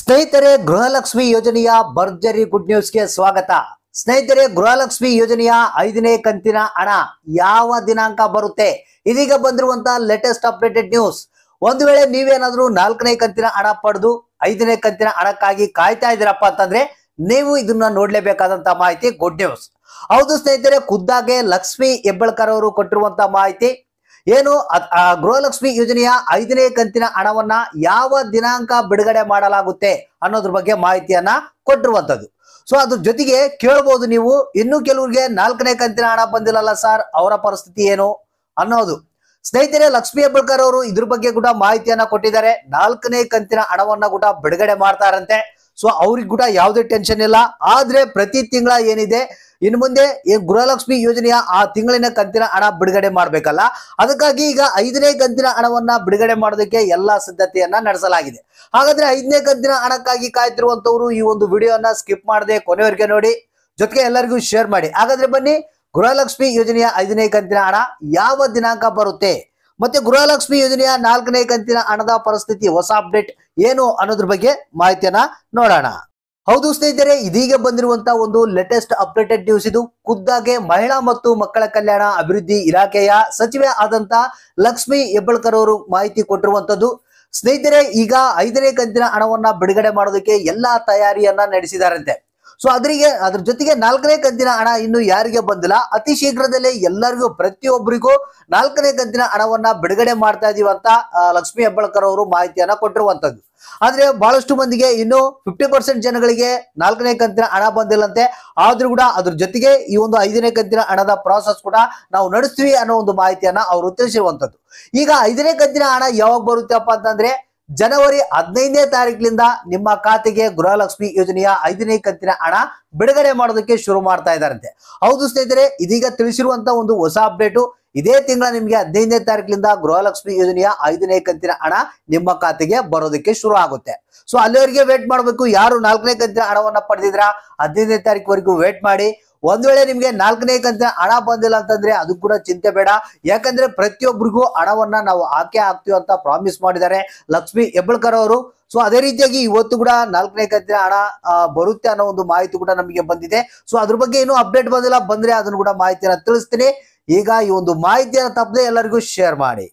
ಸ್ನೇಹಿತರೆ, ಗೃಹಲಕ್ಷ್ಮಿ ಯೋಜನೆಯ ಭರ್ಜರಿ ಗುಡ್ ನ್ಯೂಸ್ಗೆ ಸ್ವಾಗತ. ಸ್ನೇಹಿತರೆ, ಗೃಹಲಕ್ಷ್ಮಿ ಯೋಜನೆಯ 5ನೇ ಕಂತಿನ ಹಣ ಯಾವ ದಿನಾಂಕ ಬರುತ್ತೆ? ಇದೀಗ ಬಂದಿರುವಂತಹ ಲೇಟೆಸ್ಟ್ ಅಪ್ಡೇಟೆಡ್ ನ್ಯೂಸ್. ಒಂದು ವೇಳೆ ನೀವೇನಾದ್ರೂ 4ನೇ ಕಂತಿನ ಹಣ ಪಡೆದು 5ನೇ ಕಂತಿನ ಹಣಕ್ಕಾಗಿ ಕಾಯ್ತಾ ಇದ್ದೀರಪ್ಪ ಅಂತಂದ್ರೆ ನೀವು ಇದನ್ನ ನೋಡ್ಲೇಬೇಕಾದಂತ ಮಾಹಿತಿ ಗುಡ್ ನ್ಯೂಸ್. ಹೌದು ಸ್ನೇಹಿತರೆ, ಖುದ್ದಾಗೆ ಲಕ್ಷ್ಮಿ ಹೆಬ್ಬಾಳ್ಕರ್ ಅವರು ಕೊಟ್ಟಿರುವಂತಹ ಮಾಹಿತಿ ಏನು, ಗೃಹಲಕ್ಷ್ಮಿ ಯೋಜನೆಯ 5ನೇ ಕಂತಿನ ಹಣವನ್ನ ಯಾವ ದಿನಾಂಕ ಬಿಡುಗಡೆ ಮಾಡಲಾಗುತ್ತೆ ಅನ್ನೋದ್ರ ಬಗ್ಗೆ ಮಾಹಿತಿಯನ್ನ ಕೊಟ್ಟಿರುವಂತದ್ದು. ಸೊ ಅದ್ರ ಜೊತೆಗೆ ಕೇಳಬಹುದು ನೀವು, ಇನ್ನು ಕೆಲವರಿಗೆ 4ನೇ ಕಂತಿನ ಹಣ ಬಂದಿಲ್ಲಲ್ಲ ಸರ್, ಅವರ ಪರಿಸ್ಥಿತಿ ಏನು ಅನ್ನೋದು. ಸ್ನೇಹಿತರೆ, ಲಕ್ಷ್ಮಿ ಹೆಬ್ಬಾಳ್ಕರ್ ಅವರು ಇದ್ರ ಬಗ್ಗೆ ಕೂಡ ಮಾಹಿತಿಯನ್ನ ಕೊಟ್ಟಿದ್ದಾರೆ. 4ನೇ ಕಂತಿನ ಹಣವನ್ನ ಕೂಡ ಬಿಡುಗಡೆ ಮಾಡ್ತಾರಂತೆ. ಸೊ ಅವ್ರಿಗೆ ಕೂಡ ಯಾವುದೇ ಟೆನ್ಷನ್ ಇಲ್ಲ. ಆದ್ರೆ ಪ್ರತಿ ತಿಂಗಳ ಏನಿದೆ ಇನ್ನು ಮುಂದೆ ಗೃಹಲಕ್ಷ್ಮಿ ಯೋಜನೆಯ ಆ ತಿಂಗಳಿನ ಕಂತಿನ ಹಣ ಬಿಡುಗಡೆ ಮಾಡ್ಬೇಕಲ್ಲ, ಅದಕ್ಕಾಗಿ ಈಗ 5ನೇ ಕಂತಿನ ಹಣವನ್ನ ಬಿಡುಗಡೆ ಮಾಡೋದಕ್ಕೆ ಎಲ್ಲಾ ಸಿದ್ಧತೆಯನ್ನ ನಡೆಸಲಾಗಿದೆ. ಹಾಗಾದ್ರೆ 5ನೇ ಕಂತಿನ ಹಣಕ್ಕಾಗಿ ಕಾಯ್ತಿರುವಂತವ್ರು ಈ ಒಂದು ವಿಡಿಯೋನ ಸ್ಕಿಪ್ ಮಾಡದೆ ಕೊನೆವರೆಗೆ ನೋಡಿ, ಜೊತೆಗೆ ಎಲ್ಲರಿಗೂ ಶೇರ್ ಮಾಡಿ. ಹಾಗಾದ್ರೆ ಬನ್ನಿ, ಗೃಹಲಕ್ಷ್ಮಿ ಯೋಜನೆಯ 5ನೇ ಕಂತಿನ ಹಣ ಯಾವ ದಿನಾಂಕ ಬರುತ್ತೆ, ಮತ್ತೆ ಗೃಹಲಕ್ಷ್ಮಿ ಯೋಜನೆಯ 4ನೇ ಕಂತಿನ ಹಣದ ಪರಿಸ್ಥಿತಿ, ಹೊಸ ಅಪ್ಡೇಟ್ ಏನು ಅನ್ನೋದ್ರ ಬಗ್ಗೆ ಮಾಹಿತಿಯನ್ನ ನೋಡೋಣ. ಹೌದು ಸ್ನೇಹಿತರೆ, ಇದೀಗ ಬಂದಿರುವಂತಹ ಒಂದು ಲೇಟೆಸ್ಟ್ ಅಪ್ಡೇಟೆಡ್ ನ್ಯೂಸ್ ಇದು. ಖುದ್ದಾಗೆ ಮಹಿಳಾ ಮತ್ತು ಮಕ್ಕಳ ಕಲ್ಯಾಣ ಅಭಿವೃದ್ಧಿ ಇಲಾಖೆಯ ಸಚಿವೆ ಆದಂತ ಲಕ್ಷ್ಮಿ ಹೆಬ್ಬಾಳ್ಕರ್ ಅವರು ಮಾಹಿತಿ ಕೊಟ್ಟಿರುವಂತದ್ದು. ಸ್ನೇಹಿತರೆ, ಈಗ 5ನೇ ಕಂತಿನ ಹಣವನ್ನ ಬಿಡುಗಡೆ ಮಾಡೋದಕ್ಕೆ ಎಲ್ಲಾ ತಯಾರಿಯನ್ನ ನಡೆಸಿದಾರಂತೆ. ಸೊ ಅದ್ರ ಜೊತೆಗೆ 4ನೇ ಕಂತಿನ ಹಣ ಇನ್ನು ಯಾರಿಗೆ ಬಂದಿಲ್ಲ, ಅತಿ ಶೀಘ್ರದಲ್ಲೇ ಎಲ್ಲರಿಗೂ ಪ್ರತಿಯೊಬ್ಬರಿಗೂ 4ನೇ ಕಂತಿನ ಹಣವನ್ನ ಬಿಡುಗಡೆ ಮಾಡ್ತಾ ಇದೀವಿ ಅಂತ ಲಕ್ಷ್ಮಿ ಹೆಬ್ಬಾಳ್ಕರ್ ಅವರು ಮಾಹಿತಿಯನ್ನ ಕೊಟ್ಟಿರುವಂತದ್ದು. ಆದ್ರೆ ಬಹಳಷ್ಟು ಮಂದಿಗೆ ಇನ್ನು 50% ಜನಗಳಿಗೆ 4ನೇ ಕಂತಿನ ಹಣ ಬಂದಿಲ್ಲಂತೆ. ಆದ್ರೂ ಕೂಡ ಅದ್ರ ಜೊತೆಗೆ ಈ ಒಂದು 5ನೇ ಕಂತಿನ ಹಣದ ಪ್ರಾಸೆಸ್ ಕೂಡ ನಾವು ನಡೆಸ್ತೀವಿ ಅನ್ನೋ ಒಂದು ಮಾಹಿತಿಯನ್ನ ಅವರು ತಿಳಿಸಿರುವಂತದ್ದು. ಈಗ 5ನೇ ಕಂತಿನ ಹಣ ಯಾವಾಗ ಬರುತ್ತಪ್ಪ ಅಂತಂದ್ರೆ ಜನವರಿ 15ನೇ ತಾರೀಕಿನಿಂದ ನಿಮ್ಮ ಖಾತೆಗೆ ಗೃಹಲಕ್ಷ್ಮಿ ಯೋಜನೆಯ 5ನೇ ಕಂತಿನ ಹಣ ಬಿಡುಗಡೆ ಮಾಡೋದಕ್ಕೆ ಶುರು ಮಾಡ್ತಾ ಇದ್ದಾರಂತೆ. ಹೌದು ಸ್ನೇಹಿತರೆ, ಇದೀಗ ತಿಳಿಸಿರುವಂತ ಒಂದು ಹೊಸ ಅಪ್ಡೇಟು, ಇದೇ ತಿಂಗಳ ನಿಮಗೆ 15ನೇ ತಾರೀಕಿನಿಂದ ಗೃಹಲಕ್ಷ್ಮಿ ಯೋಜನೆಯ 5ನೇ ಕಂತಿನ ಹಣ ನಿಮ್ಮ ಖಾತೆಗೆ ಬರೋದಕ್ಕೆ ಶುರು ಆಗುತ್ತೆ. ಸೊ ಅಲ್ಲಿವರೆಗೆ ವೇಟ್ ಮಾಡಬೇಕು. ಯಾರು 4ನೇ ಕಂತಿನ ಹಣವನ್ನ ಪಡೆದಿದ್ರ 15ನೇ ತಾರೀಕುವರೆಗೂ ವೇಟ್ ಮಾಡಿ. ಒಂದ್ ವೇಳೆ ನಿಮ್ಗೆ 4ನೇ ಕಂತಿನ ಹಣ ಬಂದಿಲ್ಲ ಅಂತಂದ್ರೆ ಅದು ಕೂಡ ಚಿಂತೆ ಬೇಡ, ಯಾಕಂದ್ರೆ ಪ್ರತಿಯೊಬ್ಬರಿಗೂ ಹಣವನ್ನ ನಾವು ಹಾಕೇ ಹಾಕ್ತೀವಿ ಅಂತ ಪ್ರಾಮಿಸ್ ಮಾಡಿದ್ದಾರೆ ಲಕ್ಷ್ಮಿ ಹೆಬ್ಬಾಳ್ಕರ್ ಅವರು. ಸೊ ಅದೇ ರೀತಿಯಾಗಿ ಇವತ್ತು ಕೂಡ 4ನೇ ಕಂತಿನ ಹಣ ಬರುತ್ತೆ ಅನ್ನೋ ಒಂದು ಮಾಹಿತಿ ಕೂಡ ನಮಗೆ ಬಂದಿದೆ. ಸೊ ಅದ್ರ ಬಗ್ಗೆ ಇನ್ನೂ ಅಪ್ಡೇಟ್ ಬಂದಿಲ್ಲ, ಬಂದ್ರೆ ಅದನ್ನು ಕೂಡ ಮಾಹಿತಿಯನ್ನ ತಿಳಿಸ್ತೀನಿ. ಈಗ ಈ ಒಂದು ಮಾಹಿತಿಯನ್ನ ತಪ್ಪದೆ ಎಲ್ಲರಿಗೂ ಶೇರ್ ಮಾಡಿ.